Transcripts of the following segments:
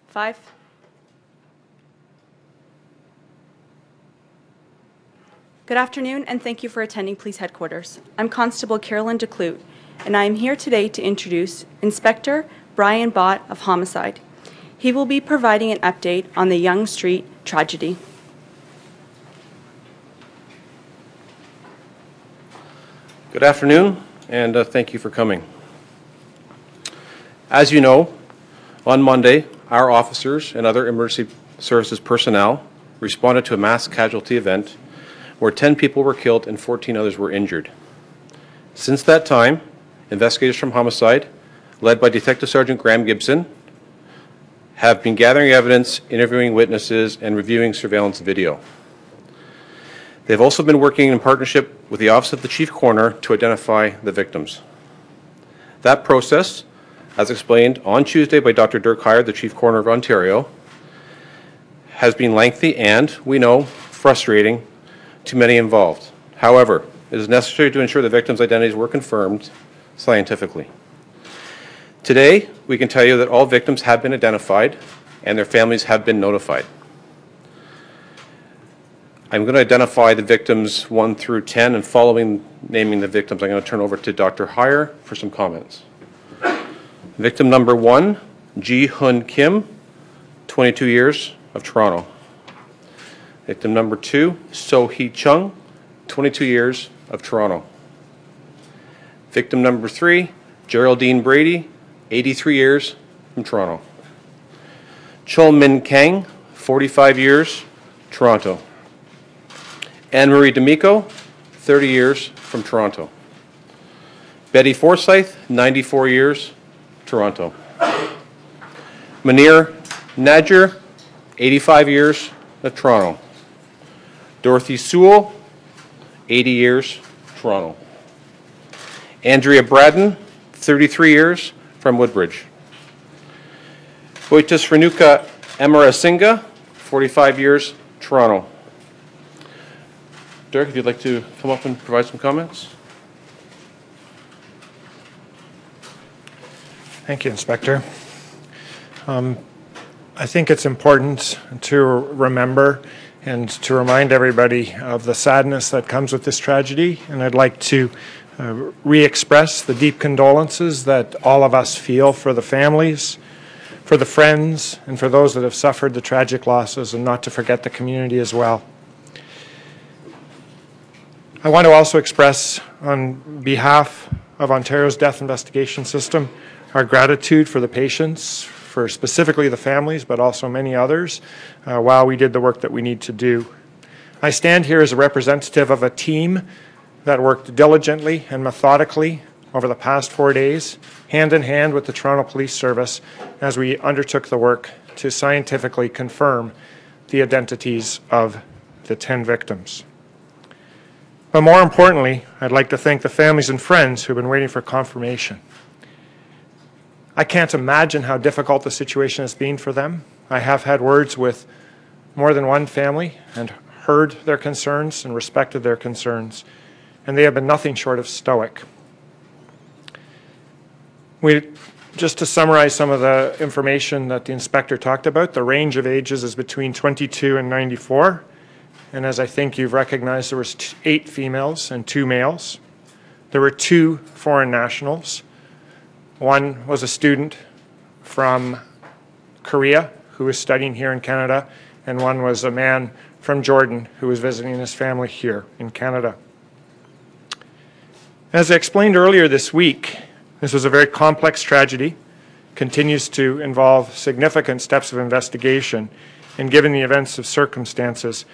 5. Good afternoon, and thank you for attending Police Headquarters. I'm Constable Carolyn DeClute, and I am here today to introduce Inspector Bryan Bott of Homicide. He will be providing an update on the Yonge Street tragedy. Good afternoon, and thank you for coming. As you know, on Monday, our officers and other emergency services personnel responded to a mass casualty event where 10 people were killed and 14 others were injured. Since that time, investigators from Homicide, led by Detective Sergeant Graham Gibson, have been gathering evidence, interviewing witnesses, and reviewing surveillance video. They've also been working in partnership with the Office of the Chief Coroner to identify the victims. That process, as explained on Tuesday by Dr. Dirk Heyer, the Chief Coroner of Ontario, has been lengthy and, we know, frustrating to many involved. However, it is necessary to ensure the victims' identities were confirmed scientifically. Today, we can tell you that all victims have been identified and their families have been notified. I'm going to identify the victims 1 through 10, and following naming the victims, I'm going to turn over to Dr. Heyer for some comments. Victim number 1, Ji Hun Kim, 22 years, of Toronto. Victim number 2, So Hee Chung, 22 years, of Toronto. Victim number 3, Geraldine Brady, 83 years, from Toronto. Chol Min Kang, 45 years, Toronto. Anne-Marie D'Amico, 30 years, from Toronto. Betty Forsyth, 94 years, Toronto. Munir Nadjer, 85 years, of Toronto. Dorothy Sewell, 80 years, Toronto. Andrea Braddon, 33 years, from Woodbridge. Boitus Renuka Amarasinga, 45 years, Toronto. Dirk, if you'd like to come up and provide some comments. Thank you, Inspector. I think it's important to remember and to remind everybody of the sadness that comes with this tragedy, and I'd like to re-express the deep condolences that all of us feel for the families, for the friends, and for those that have suffered the tragic losses, and not to forget the community as well. I want to also express, on behalf of Ontario's death investigation system, our gratitude for the patients, for specifically the families, but also many others, while we did the work that we need to do. I stand here as a representative of a team that worked diligently and methodically over the past 4 days, hand in hand with the Toronto Police Service, as we undertook the work to scientifically confirm the identities of the 10 victims. But more importantly, I'd like to thank the families and friends who have been waiting for confirmation. I can't imagine how difficult the situation has been for them. I have had words with more than one family and heard their concerns and respected their concerns, and they have been nothing short of stoic. Just to summarize some of the information that the inspector talked about, the range of ages is between 22 and 94. And as I think you've recognized, there was 8 females and 2 males. There were 2 foreign nationals. One was a student from Korea who was studying here in Canada, and one was a man from Jordan who was visiting his family here in Canada. As I explained earlier this week, this was a very complex tragedy, continues to involve significant steps of investigation, and given the events of circumstances,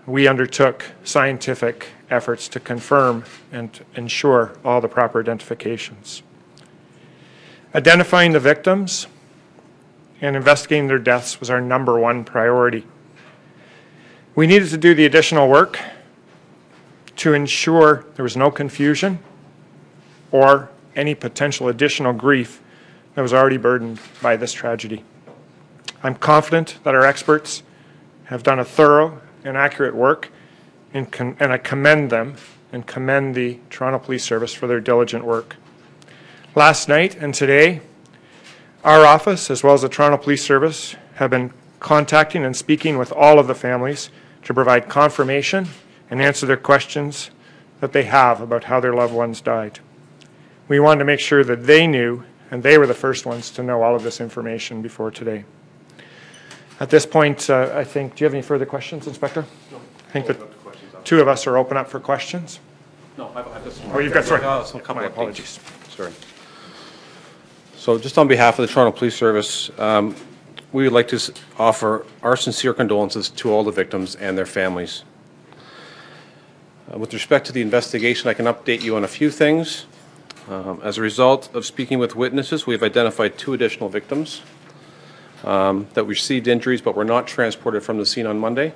we undertook scientific efforts to confirm and ensure all the proper identifications. Identifying the victims and investigating their deaths was our #1 priority. We needed to do the additional work to ensure there was no confusion or any potential additional grief that was already burdened by this tragedy. I'm confident that our experts have done a thorough and accurate work, and I commend them and commend the Toronto Police Service for their diligent work. Last night and today, our office, as well as the Toronto Police Service, have been contacting and speaking with all of the families to provide confirmation and answer their questions that they have about how their loved ones died. We wanted to make sure that they knew, and they were the first ones to know all of this information before today. At this point, I think, do you have any further questions, Inspector? No. I think that two of us are open up for questions. No, I've got some. Oh, you've got, sorry. Some couple My of apologies. Sorry. So just on behalf of the Toronto Police Service, we would like to offer our sincere condolences to all the victims and their families. With respect to the investigation, I can update you on a few things. As a result of speaking with witnesses, we have identified 2 additional victims that received injuries but were not transported from the scene on Monday.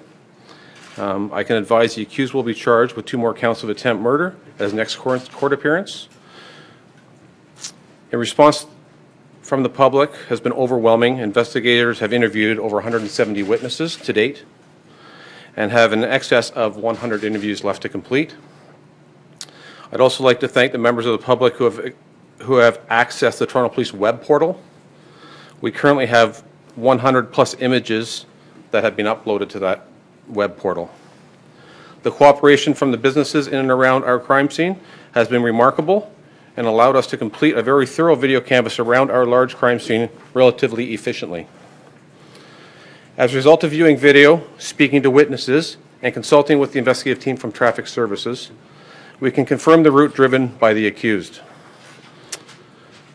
I can advise the accused will be charged with 2 more counts of attempt murder at his next court appearance. In response from the public has been overwhelming. Investigators have interviewed over 170 witnesses to date and have in excess of 100 interviews left to complete. I'd also like to thank the members of the public who have accessed the Toronto Police web portal. We currently have 100 plus images that have been uploaded to that web portal. The cooperation from the businesses in and around our crime scene has been remarkable and allowed us to complete a very thorough video canvass around our large crime scene relatively efficiently. As a result of viewing video, speaking to witnesses, and consulting with the investigative team from Traffic Services, we can confirm the route driven by the accused.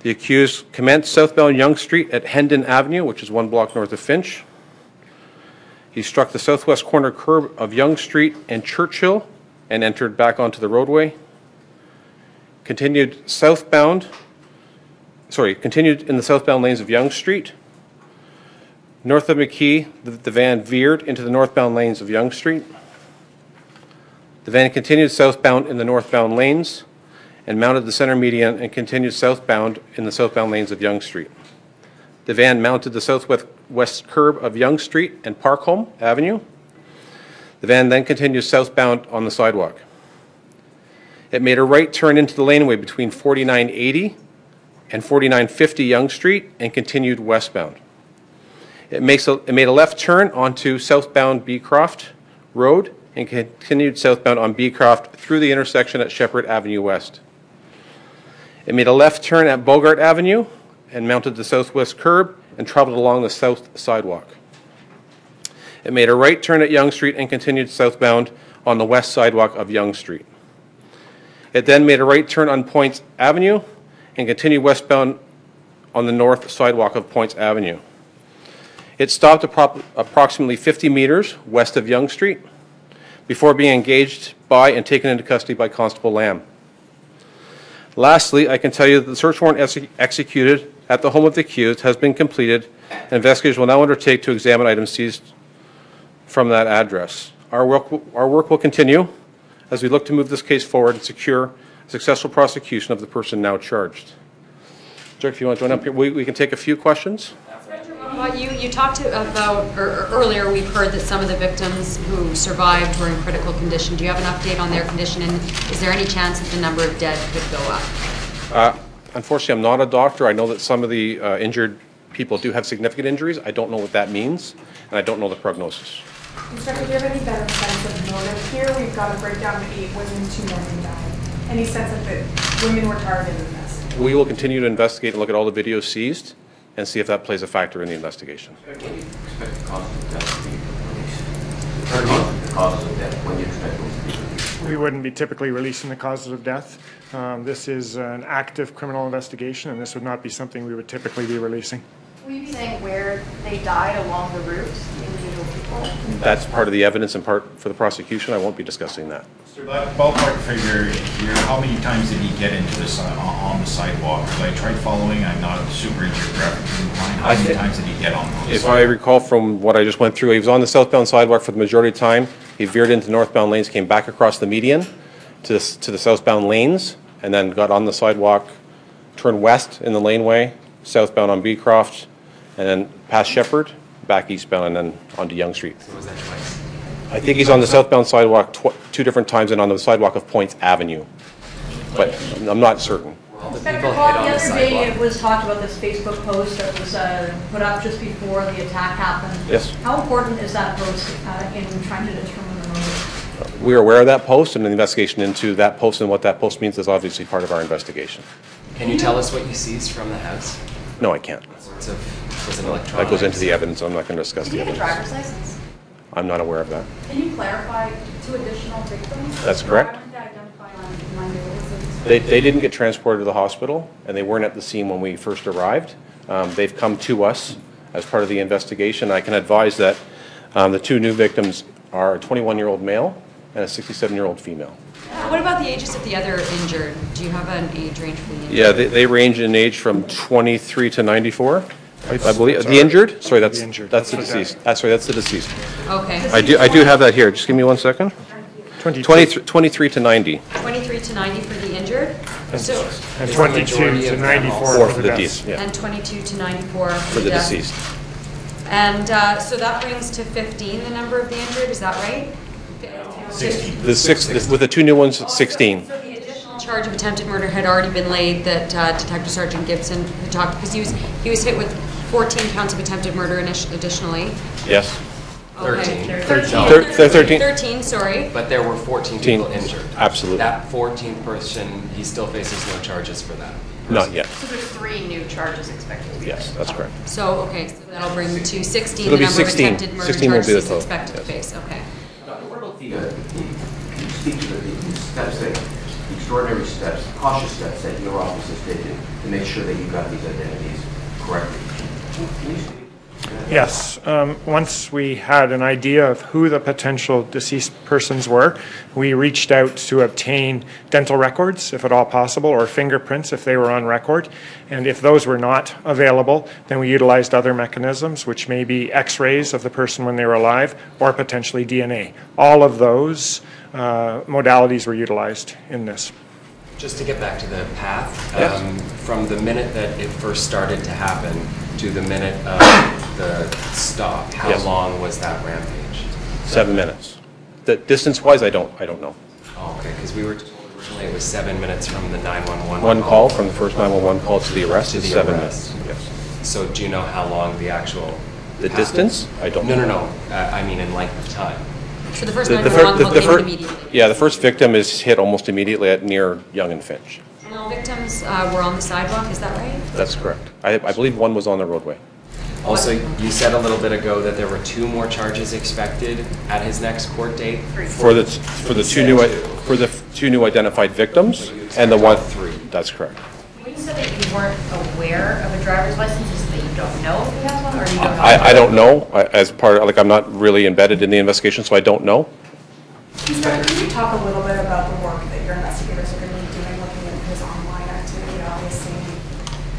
The accused commenced southbound Yonge Street at Hendon Avenue, which is 1 block north of Finch. He struck the southwest corner curb of Yonge Street and Churchill and entered back onto the roadway. Continued in the southbound lanes of Yonge Street. North of McKee, the van veered into the northbound lanes of Yonge Street. The van continued southbound in the northbound lanes and mounted the center median and continued southbound in the southbound lanes of Yonge Street. The van mounted the southwest curb of Yonge Street and Parkholme Avenue. The van then continued southbound on the sidewalk. It made a right turn into the laneway between 4980 and 4950 Yonge Street and continued westbound. It made a left turn onto southbound Beecroft Road and continued southbound on Beecroft through the intersection at Shepherd Avenue West. It made a left turn at Bogart Avenue and mounted the southwest curb and traveled along the south sidewalk. It made a right turn at Yonge Street and continued southbound on the west sidewalk of Yonge Street. It then made a right turn on Points Avenue and continued westbound on the north sidewalk of Points Avenue. It stopped approximately 50 meters west of Yonge Street before being engaged by and taken into custody by Constable Lamb. Lastly, I can tell you that the search warrant executed at the home of the accused has been completed, and investigators will now undertake to examine items seized from that address. Our work will continue as we look to move this case forward and secure a successful prosecution of the person now charged. Jack, if you want to join up here, we can take a few questions. You talked about, or earlier we've heard that some of the victims who survived were in critical condition. Do you have an update on their condition, and is there any chance that the number of dead could go up? Unfortunately, I'm not a doctor. I know that some of the injured people do have significant injuries. I don't know what that means, and I don't know the prognosis. Inspector, do you have any better sense of motive here? We've got a breakdown of 8 women, 2 men died. Any sense of that women were targeted in this? We will continue to investigate and look at all the videos seized and see if that plays a factor in the investigation. When do you expect the causes of death to be released? The causes of death, when do you expect those to be released? We wouldn't be typically releasing the causes of death. This is an active criminal investigation, and this would not be something we would typically be releasing. Will you be saying where they died along the route, individual people? That's part of the evidence and part for the prosecution. I won't be discussing that. Ballpark figure here, how many times did he get into this on the sidewalk? Because I tried following, I'm not super geographically inclined. How many times did he get on the sidewalk? If I recall from what I just went through, he was on the southbound sidewalk for the majority of the time. He veered into northbound lanes, came back across the median to the southbound lanes, and then got on the sidewalk, turned west in the laneway, southbound on Beecroft, and then past Shepherd, back eastbound, and then onto Yonge Street. So was that twice? I think he's on the southbound sidewalk 2 different times and on the sidewalk of Points Avenue, but I'm not certain. Were All the Inspector people hit Bott, on the the other day sidewalk. it was talked about this Facebook post that was put up just before the attack happened. Yes. How important is that post in trying to determine the motive? We're aware of that post, and the investigation into that post and what that post means is obviously part of our investigation. Can you tell us what you seized from the house? No, I can't. What sorts of, was it electronic? That goes into the evidence. I'm not going to discuss Did the you get a evidence. driver's license? I'm not aware of that. Can you clarify 2 additional victims? That's correct. Why weren't they identified on Monday? What was it? They didn't get transported to the hospital, and they weren't at the scene when we first arrived. They've come to us as part of the investigation. I can advise that the 2 new victims are a 21-year-old male and a 67-year-old female. What about the ages of the other injured? Do you have an age range for the injured? Yeah, they range in age from 23 to 94. I believe the injured. Sorry, that's the deceased. Sorry, that's the deceased. Okay. I do have that here. Just give me 1 second. 23 to 90. 23 to 90 for the injured? So, And 22 to 94 for the deaths. Yeah, and 22 to 94 for the death. deceased. And so that brings to 15 the number of the injured, is that right? 16. With the 2 new ones, 16. So the additional charge of attempted murder had already been laid that Detective Sergeant Gibson had talked, because he was hit with 14 counts of attempted murder additionally. Yes. 13. 13, sorry. But there were 14 people injured. Absolutely. That 14th person, he still faces no charges for that. Not yet. So there's 3 new charges expected to be Yes, that's correct. So, okay, so that'll bring to 16 It'll the be number 16. of attempted murder 16 will be the charges he's total. expected to Yes. face, okay. What about the speak to the steps that, the extraordinary steps, cautious steps that your office has taken to make sure that you got these identities correctly? Can you speak? Yes. Once we had an idea of who the potential deceased persons were, we reached out to obtain dental records, if at all possible, or fingerprints if they were on record. And if those were not available, then we utilized other mechanisms, which may be x-rays of the person when they were alive, or potentially DNA. All of those modalities were utilized in this. Just to get back to the path, Yes. from the minute that it first started to happen to the minute of the stop, how Yes. long was that rampage? 7 minutes. The distance-wise, I don't know. Oh, okay, because we were told originally it was 7 minutes from the 911 One call from the first 911 call to the arrest To is the 7 arrest. minutes. Yes. So do you know how long the actual... The path distance? is? I don't No, know. I mean in length of time. So the first The 911 call came fir- immediately. Yeah, the first victim is hit almost immediately at near Yonge and Finch. And all victims were on the sidewalk, is that right? That's correct. I believe one was on the roadway. Also, you said a little bit ago that there were 2 more charges expected at his next court date. For the 2 new identified victims and the one. 3. That's correct. When you said that you weren't aware of a driver's license, is it that you don't know if he has one, or you don't know? I don't know. As part of, I'm not really embedded in the investigation, so I don't know. Can you talk a little bit about the work that your investigators are going to be doing looking at his online activity? Obviously,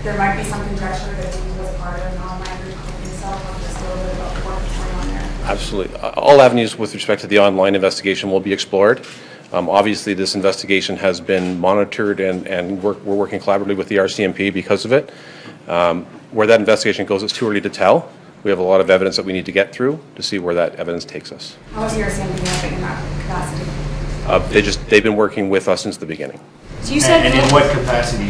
there might be some conjecture that he was part of an online group himself. Just a little bit about the work that's going on there. Absolutely. All avenues with respect to the online investigation will be explored. Obviously, this investigation has been monitored and we're working collaboratively with the RCMP because of it. Where that investigation goes, it's too early to tell. We have a lot of evidence that we need to get through to see where that evidence takes us. How is your CMP helping in that capacity? They've been working with us since the beginning. So you said... And in what capacity,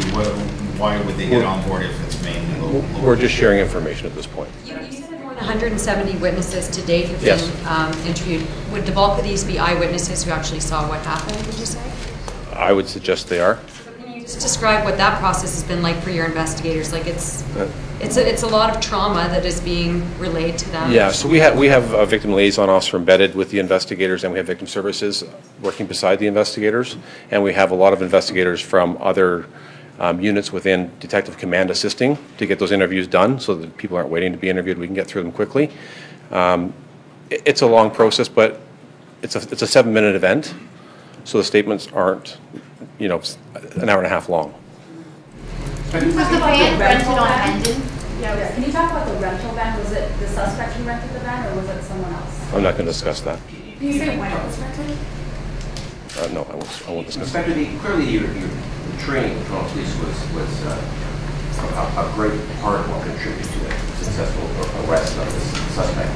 why would they get on board if it's mainly local? We're just sharing information at this point. You said that more than 170 witnesses to date have Yes. been interviewed. Would the bulk of these be eyewitnesses who actually saw what happened, would you say? I would suggest they are. So can you just describe what that process has been like for your investigators? Like it's a lot of trauma that is being relayed to them. Yeah, so we have a victim liaison officer embedded with the investigators, and we have victim services working beside the investigators, and we have a lot of investigators from other units within Detective Command assisting to get those interviews done so that people aren't waiting to be interviewed. We can get through them quickly. It's a long process, but it's a 7-minute event, so the statements aren't, an hour and a half long. Was the van rented on Hendon? Yeah, can you talk about the rental van? Was it the suspect who rented the van, or was it someone else? I'm not going to discuss that. Can you say when it was rented? No, I won't discuss that. Inspector, clearly your training from police was a great part of what contributed to the successful arrest of this suspect.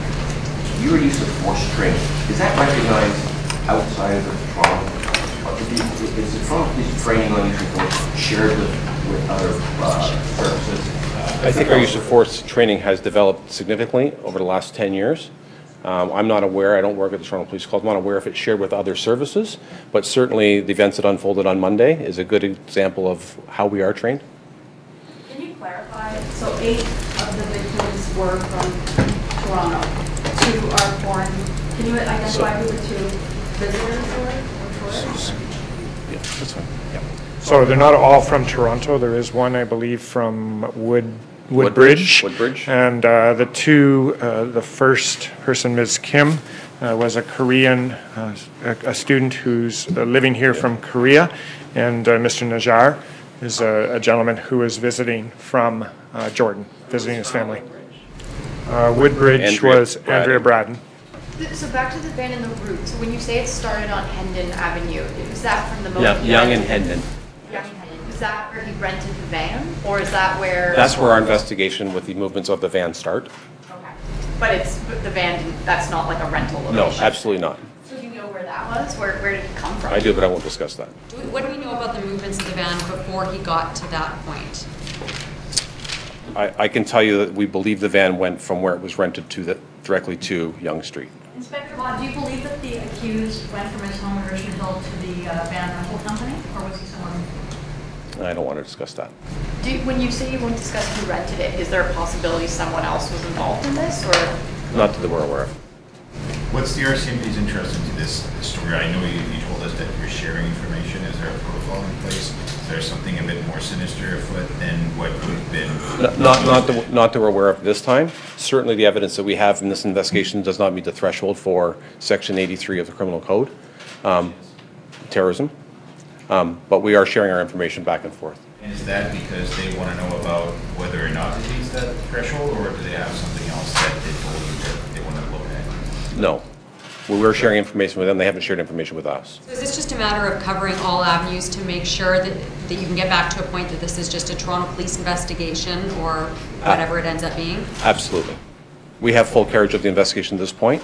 Your use of force training, is that recognized outside of the trauma? Is the trauma police training on use of force shared with with other services? I think our use of force training has developed significantly over the last 10 years. I'm not aware, I don't work at the Toronto Police College, I'm not aware if it's shared with other services, but certainly the events that unfolded on Monday is a good example of how we are trained. Can you clarify? So 8 of the victims were from Toronto. 2 are foreign. Can you identify who the 2 visitors were or tourists? Yeah, that's fine. Yeah. So they're not all from Toronto. There is one, I believe, from Woodbridge. And the 2, the first person, Ms. Kim, was a Korean, a student who's living here from Korea, and Mr. Najar is a gentleman who is visiting from Jordan, visiting his family. Woodbridge was Andrea Braddon. So back to the van and the route. So when you say it started on Hendon Avenue, is that from the moment? Yeah, Young and Hendon. Young and Hendon. Is that where he rented the van, or is that where? That's where our investigation with the movements of the van start. Okay. But the van, that's not like a rental location? No, absolutely not. So do you know where that was? Where did it come from? I do, but I won't discuss that. What do we know about the movements of the van before he got to that point? I can tell you that we believe the van went from where it was rented to directly to Yonge Street. Inspector Bott, do you believe that the accused went from his home in Richmond Hill to the van rental company, or was he someone? I don't want to discuss that. When you say you won't discuss who rented it, is there a possibility someone else was involved in this, or? Not that we're aware of. What's the RCMP's interest into this story? I know you told us that you're sharing information. Is there a protocol in place? Is there something a bit more sinister afoot than what could have been? Not that we're aware of this time. Certainly the evidence that we have in this investigation does not meet the threshold for Section 83 of the Criminal Code, terrorism. But we are sharing our information back and forth. And is that because they want to know about whether or not it meets that threshold, or do they have something else that they told you that they want to look at? No. We're sharing information with them. They haven't shared information with us. So is this just a matter of covering all avenues to make sure that you can get back to a point that this is just a Toronto Police investigation or whatever it ends up being? Absolutely. We have full carriage of the investigation at this point,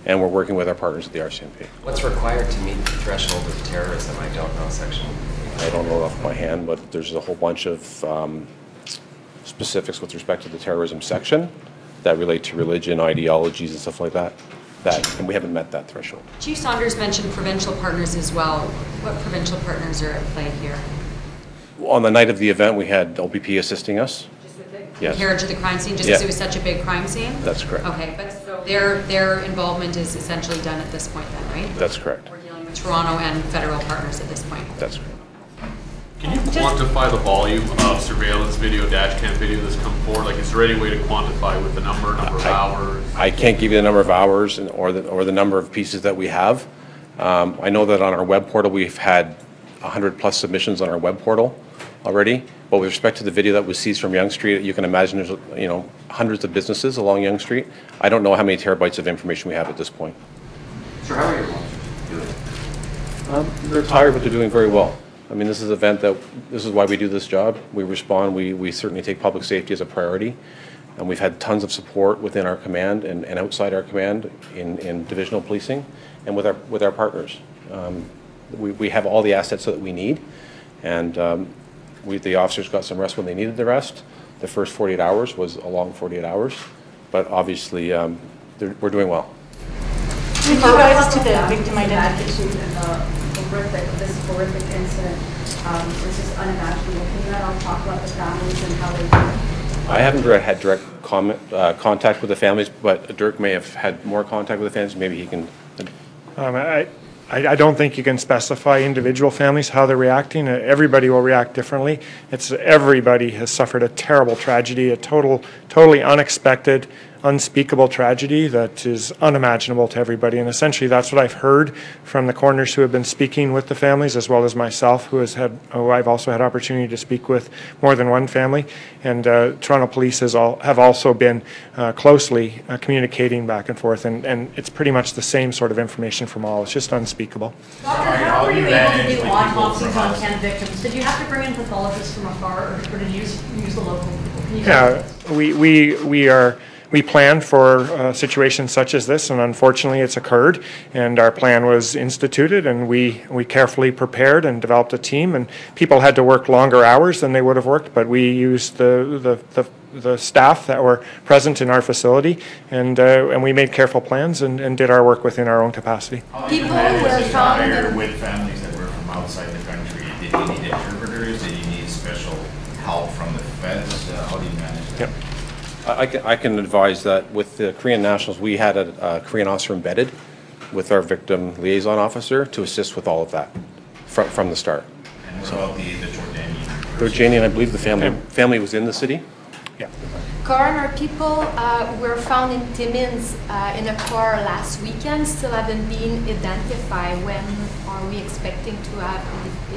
and we're working with our partners at the RCMP. What's required to meet the threshold of terrorism? I don't know, Section. I don't know off my hand, but there's a whole bunch of specifics with respect to the terrorism section that relate to religion, ideologies, and stuff like that. And we haven't met that threshold. Chief Saunders mentioned provincial partners as well. What provincial partners are at play here? On the night of the event, we had OPP assisting us. Just with the Yes. carriage of the crime scene, just because it was such a big crime scene? That's correct. Okay, but so their involvement is essentially done at this point then, right? That's correct. We're dealing with Toronto and federal partners at this point. That's correct. Can you quantify the volume of surveillance video, dash cam video that's come forward? Like, is there any way to quantify with the number of hours? I can't give you the number of hours or the number of pieces that we have. I know that on our web portal we've had 100+ submissions on our web portal already. But with respect to the video that was seized from Yonge Street, you can imagine there's hundreds of businesses along Yonge Street. I don't know how many terabytes of information we have at this point. So how are your officers doing? They're tired, but they're doing very well. I mean, this is an event this is why we do this job. We respond, we certainly take public safety as a priority. And we've had tons of support within our command and outside our command in divisional policing and with our partners. We have all the assets that we need. And the officers got some rest when they needed the rest. The first 48 hours was a long 48 hours. But obviously, we're doing well. With regards to the victim identification and this horrific incident, it's just unimaginable. Can you not all talk about the families and how they feel? I haven't had direct contact with the families, but Dirk may have had more contact with the families. Maybe he can. I don't think you can specify individual families, how they're reacting. Everybody will react differently. Everybody has suffered a terrible tragedy, a totally unexpected, unspeakable tragedy that is unimaginable to everybody. And essentially that's what I've heard from the coroners who have been speaking with the families, as well as myself, who I've also had opportunity to speak with more than one family. And Toronto Police have also been closely communicating back and forth, and it's pretty much the same sort of information from all. It's just unspeakable. Doctor, how were you able to do autopsies on 10 victims? Did you have to bring in pathologists from afar, or did you use the local people? Can you we planned for situations such as this, and unfortunately it's occurred, and our plan was instituted, and we carefully prepared and developed a team, and people had to work longer hours than they would have worked, but we used the staff that were present in our facility, and we made careful plans and did our work within our own capacity. People were found with families that were from outside the country. Did you need interpreters? Did you need special help from the feds? How do you manage that? Yep. I can advise that with the Korean nationals, we had a Korean officer embedded with our victim liaison officer to assist with all of that from the start. And what about the Jordanian? Jordanian, I believe the family was in the city. Yeah. Coroner, people were found in Timmins in a car last weekend, still haven't been identified. When are we expecting to have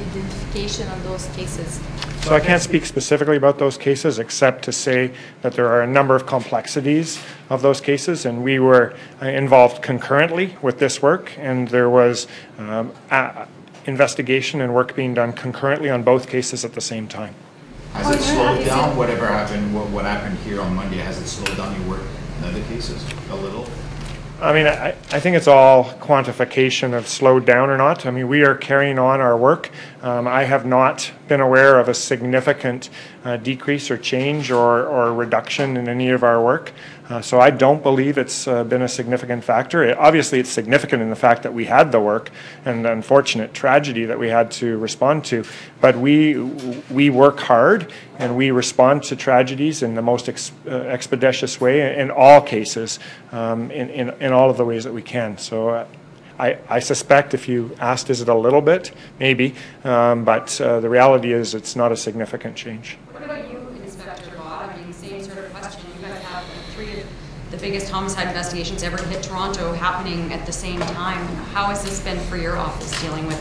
identification on those cases? So I can't speak specifically about those cases except to say that there are a number of complexities of those cases, and we were involved concurrently with this work, and there was investigation and work being done concurrently on both cases at the same time. Has it slowed down, whatever happened, what happened here on Monday, has it slowed down your work in other cases a little? I mean, I think it's all quantification of slowed down or not. I mean, we are carrying on our work. I have not been aware of a significant decrease or change or reduction in any of our work. So I don't believe it's been a significant factor. Obviously, it's significant in the fact that we had the work and the unfortunate tragedy that we had to respond to. But we work hard and we respond to tragedies in the most expeditious way in all cases, in all of the ways that we can. So I suspect if you asked, is it a little bit? Maybe. But the reality is it's not a significant change. What about you, Inspector Bott? I mean, same sort of question. You guys have three of the biggest homicide investigations ever to hit Toronto happening at the same time. How has this been for your office dealing with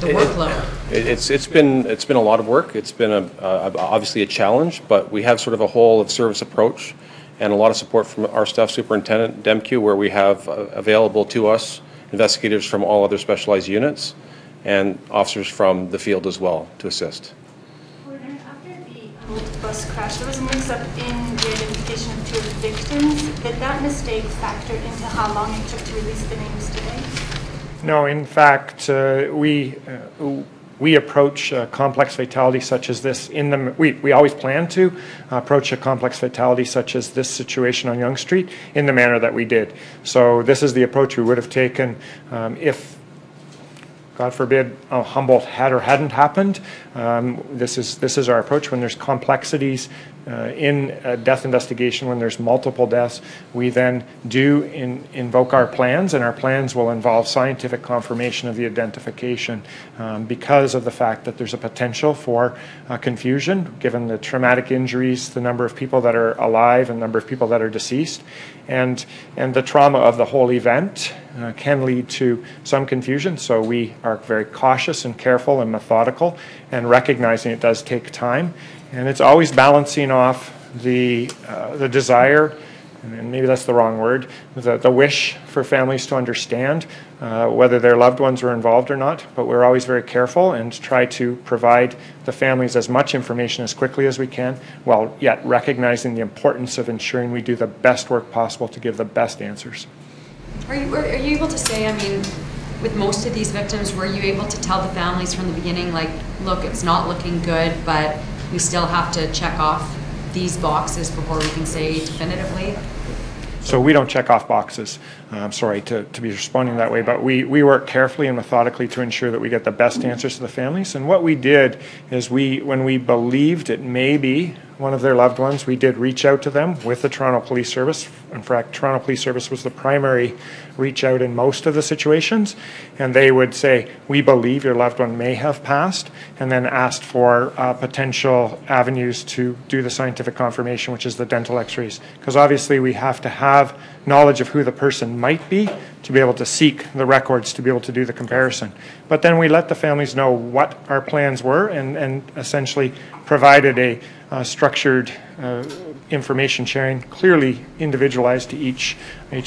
the workload? It's been a lot of work. It's been obviously a challenge, but we have sort of a whole of service approach and a lot of support from our staff superintendent, DEMQ, where we have available to us investigators from all other specialized units and officers from the field as well to assist. After the bus crash, there was a mix-up in the identification of two of the victims. Did that mistake factor into how long it took to release the names today? No, in fact, we approach a complex fatality such as this we always plan to approach a complex fatality such as this situation on Yonge Street in the manner that we did. So this is the approach we would have taken if, God forbid, Humboldt had or hadn't happened. This is our approach when there's complexities in a death investigation, when there's multiple deaths. We then do invoke our plans, and our plans will involve scientific confirmation of the identification because of the fact that there's a potential for confusion given the traumatic injuries, the number of people that are alive and the number of people that are deceased, and the trauma of the whole event can lead to some confusion. So we are very cautious and careful and methodical, and recognizing it does take time. And it's always balancing off the desire, and maybe that's the wrong word, the wish for families to understand whether their loved ones were involved or not. But we're always very careful and try to provide the families as much information as quickly as we can, while yet recognizing the importance of ensuring we do the best work possible to give the best answers. Are you able to say, I mean, with most of these victims, were you able to tell the families from the beginning, like, look, it's not looking good, but we still have to check off these boxes before we can say definitively? So we don't check off boxes. I'm sorry to be responding that way, but we work carefully and methodically to ensure that we get the best answers to the families. And what we did is when we believed it may be one of their loved ones, we did reach out to them with the Toronto Police Service. In fact, Toronto Police Service was the primary reach out in most of the situations, and they would say, we believe your loved one may have passed, and then asked for potential avenues to do the scientific confirmation, which is the dental x-rays. Because obviously we have to have knowledge of who the person might be to be able to seek the records to be able to do the comparison. But then we let the families know what our plans were, and essentially provided a structured information sharing, clearly individualized to each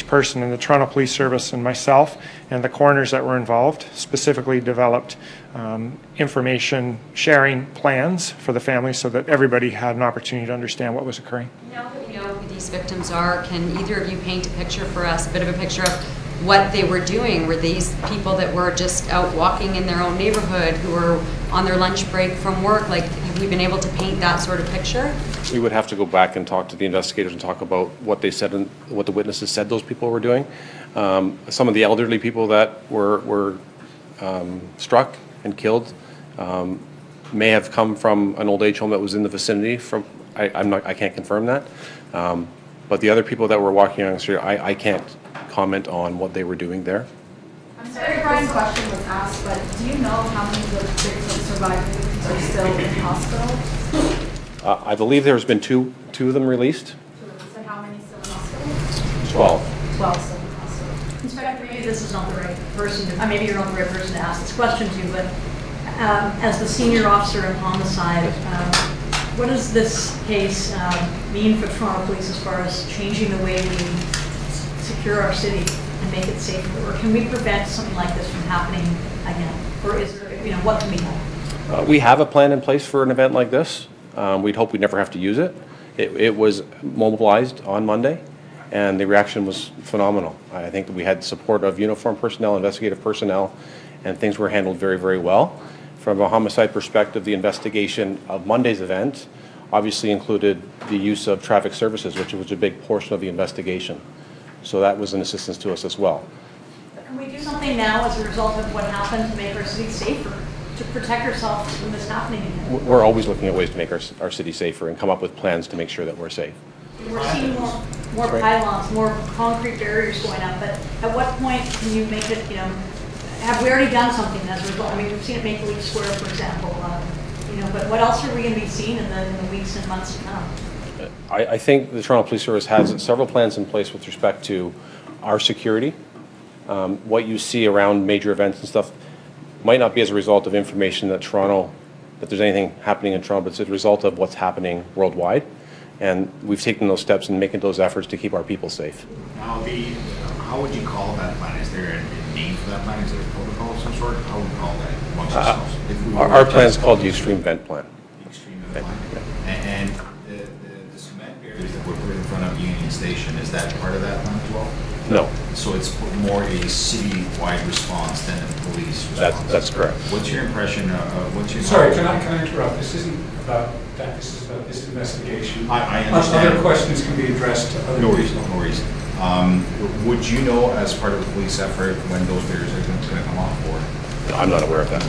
person. And the Toronto Police Service and myself and the coroners that were involved specifically developed information sharing plans for the families so that everybody had an opportunity to understand what was occurring. Now that we know who these victims are, can either of you paint a picture for us, a bit of a picture of what they were doing? Were these people that were just out walking in their own neighborhood, who were on their lunch break from work? Like, have we been able to paint that sort of picture? We would have to go back and talk to the investigators and talk about what they said and what the witnesses said those people were doing. Some of the elderly people that were struck and killed may have come from an old age home that was in the vicinity. I can't confirm that. But the other people that were walking on the street, I can't comment on what they were doing there. I'm sorry, Brian's question was asked, but do you know how many of those victims survivors are still in hospital? I believe there's been two of them released. So how many still in hospital? 12. 12 still in hospital. Inspector, maybe this is not the right person, maybe you're not the right person to ask this question to, but as the senior officer in homicide, what does this case mean for Toronto Police as far as changing the way we secure our city and make it safer? Or can we prevent something like this from happening again? Or is there, what can be done? We have a plan in place for an event like this. We'd hope we never have to use it. It was mobilized on Monday, and the reaction was phenomenal. I think that we had support of uniformed personnel, investigative personnel, and things were handled very, very well. From a homicide perspective, the investigation of Monday's event obviously included the use of traffic services, which was a big portion of the investigation. So that was an assistance to us as well. But can we do something now as a result of what happened to make our city safer, to protect ourselves from this happening again? We're always looking at ways to make our city safer and come up with plans to make sure that we're safe. We're seeing more pylons, more concrete barriers going up, but at what point can you make it, have we already done something as a result? I mean, we've seen it Maple Leaf Square, for example, but what else are we going to be seeing in the weeks and months to come? I think the Toronto Police Service has several plans in place with respect to our security. What you see around major events and stuff might not be as a result of information that there's anything happening in Toronto, but it's a result of what's happening worldwide. And we've taken those steps and making those efforts to keep our people safe. Now, how would you call that plan? Is there a name for that plan? Is there a protocol of some sort? How would we call that amongst ourselves? Our plan is called the Extreme Vent Plan. Extreme Vent Plan. Yeah. And the cement barriers that were put in front of Union Station, is that part of that plan as well? No. So it's more a city-wide response than a police response? That's correct. What's your impression of, Sorry, can I interrupt? This isn't about that, this is about this investigation. I understand. Other questions can be addressed to other people. No reason. Would you know, as part of the police effort, when those barriers are going to come off? Or? I'm not aware of that.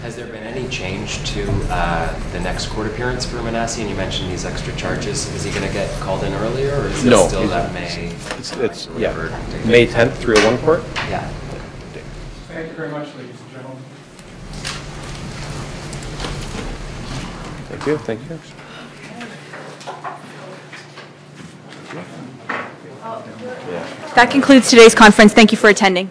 Has there been any change to the next court appearance for Manassi? And you mentioned these extra charges. Is he going to get called in earlier, or is it still that May? It's May 10th, 301 court? Yeah. Thank you very much, ladies and gentlemen. Thank you. Thank you. That concludes today's conference. Thank you for attending.